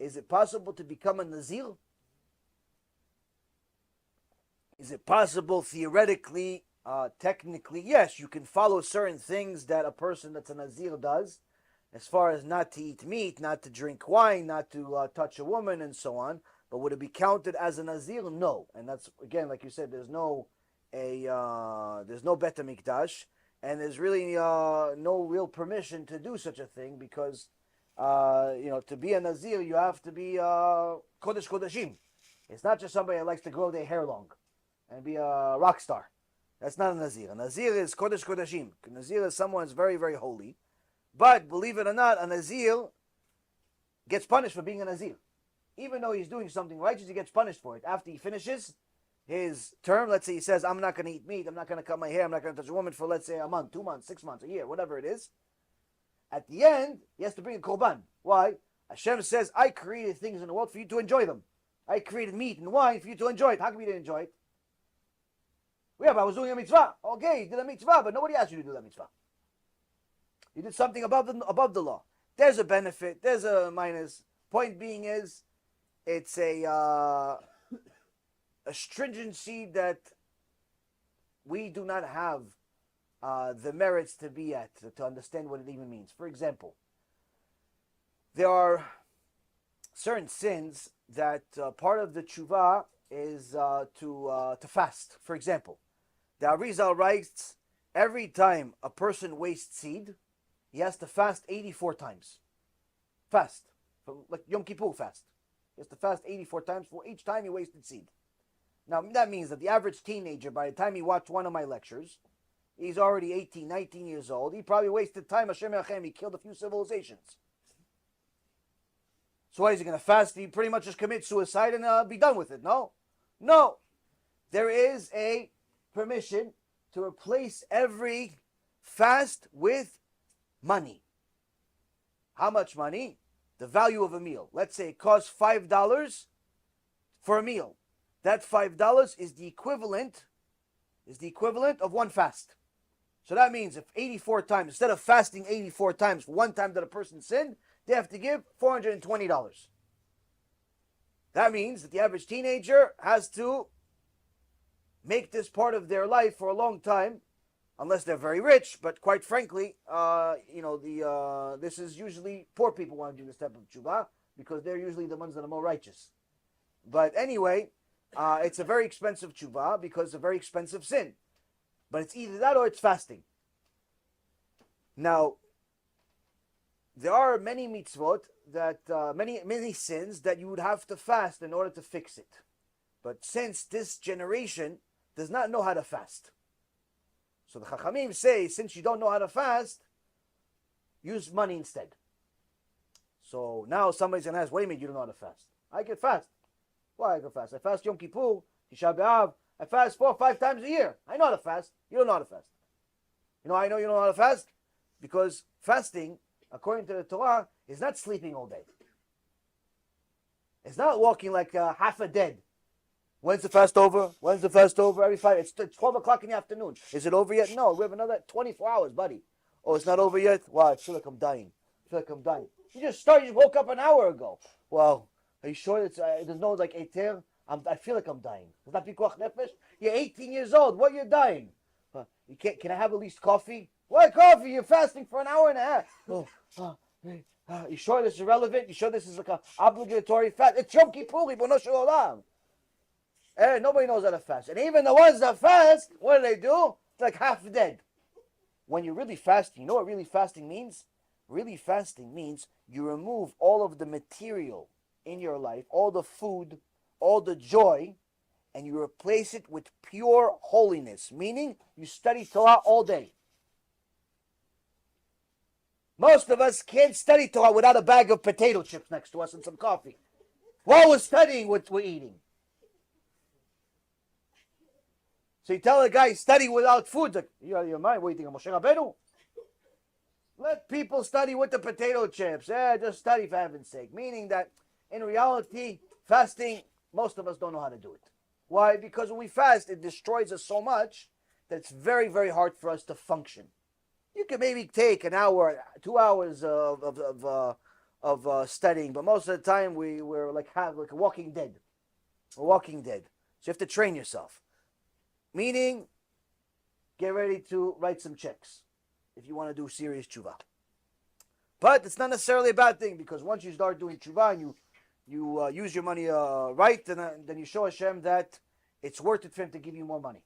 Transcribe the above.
is it possible to become a Nazir? Is it possible theoretically, technically? Yes, you can follow certain things that a person that's a Nazir does, as far as not to eat meat, not to drink wine, not to touch a woman, and so on. But would it be counted as a Nazir? No. And that's, again, like you said, there's no Bet HaMikdash, and there's really no real permission to do such a thing because, to be a Nazir, you have to be Kodesh Kodashim. It's not just somebody that likes to grow their hair long and be a rock star. That's not a Nazir. A Nazir is Kodesh Kodashim. A Nazir is someone who's very, very holy. But believe it or not, a Nazir gets punished for being a Nazir. Even though he's doing something righteous, he gets punished for it. After he finishes his term, let's say he says, I'm not going to eat meat, I'm not going to cut my hair, I'm not going to touch a woman for, let's say, a month, 2 months, 6 months, a year, whatever it is. At the end, he has to bring a korban. Why? Hashem says, I created things in the world for you to enjoy them. I created meat and wine for you to enjoy it. How come you didn't enjoy it? Yeah, but I was doing a mitzvah. Okay, you did a mitzvah, but nobody asked you to do that mitzvah. You did something above the law. There's a benefit, there's a minus. Point being is, it's a stringency that we do not have the merits to be at, to understand what it even means. For example, there are certain sins that part of the tshuva is to fast. For example, the Arizal writes, every time a person wastes seed, he has to fast 84 times. Fast. Like Yom Kippur fast. He has to fast 84 times for each time he wasted seed. Now, that means that the average teenager, by the time he watched one of my lectures, he's already 18, 19 years old. He probably wasted time. Hashem Yachem, he killed a few civilizations. So why is he going to fast? He pretty much just commit suicide and be done with it. No. No. There is a permission to replace every fast with money. How much money? The value of a meal. Let's say it costs $5 for a meal. That $5 is the equivalent of one fast. So that means if 84 times, instead of fasting 84 times for one time that a person sinned, they have to give $420. That means that the average teenager has to make this part of their life for a long time, unless they're very rich. But quite frankly, this is usually poor people want to do this type of tshuva because they're usually the ones that are more righteous. But anyway, it's a very expensive tshuva because it's a very expensive sin. But it's either that or it's fasting. Now, there are many mitzvot that, many sins that you would have to fast in order to fix it. But since this generation does not know how to fast, so the Chachamim say, since you don't know how to fast, use money instead. So now somebody's going to ask, wait a minute, you don't know how to fast. I can fast. Why I can fast? I fast Yom Kippur, Tisha B'Av. I fast 4 or 5 times a year. I know how to fast. You don't know how to fast. You know I know you don't know how to fast? Because fasting, according to the Torah, is not sleeping all day. It's not walking like half a dead. When's the fast over? When's the fast over? Every 5. It's 12 o'clock in the afternoon. Is it over yet? No, we have another 24 hours, buddy. Oh, it's not over yet? Wow, I feel like I'm dying. You just woke up an hour ago. Well, are you sure there's no like eter? I feel like I'm dying. Is that pikuach nefesh? You're 18 years old. What, you're dying? You can't. Can I have at least coffee? What coffee? You're fasting for an hour and a half. You sure this is relevant? You sure this is like an obligatory fast? It's Yom Kippur, Ribono Shel Olam. Nobody knows how to fast. And even the ones that fast, what do? It's like half dead. When you're really fasting, you know what really fasting means? Really fasting means you remove all of the material in your life, all the food, all the joy, and you replace it with pure holiness. Meaning, you study Torah all day. Most of us can't study Torah without a bag of potato chips next to us and some coffee. While we're studying what we're eating. So you tell a guy, study without food. Like, you're out of your mind. What do you think, Moshe Rabbeinu? Let people study with the potato chips. Just study for heaven's sake. Meaning that, in reality, fasting, most of us don't know how to do it. Why? Because when we fast, it destroys us so much that it's very, very hard for us to function. You can maybe take an hour, 2 hours of studying, but most of the time we're like a walking dead. We're walking dead. So you have to train yourself. Meaning, get ready to write some checks if you want to do serious tshuva. But it's not necessarily a bad thing, because once you start doing tshuva and you use your money right, then you show Hashem that it's worth it for Him to give you more money.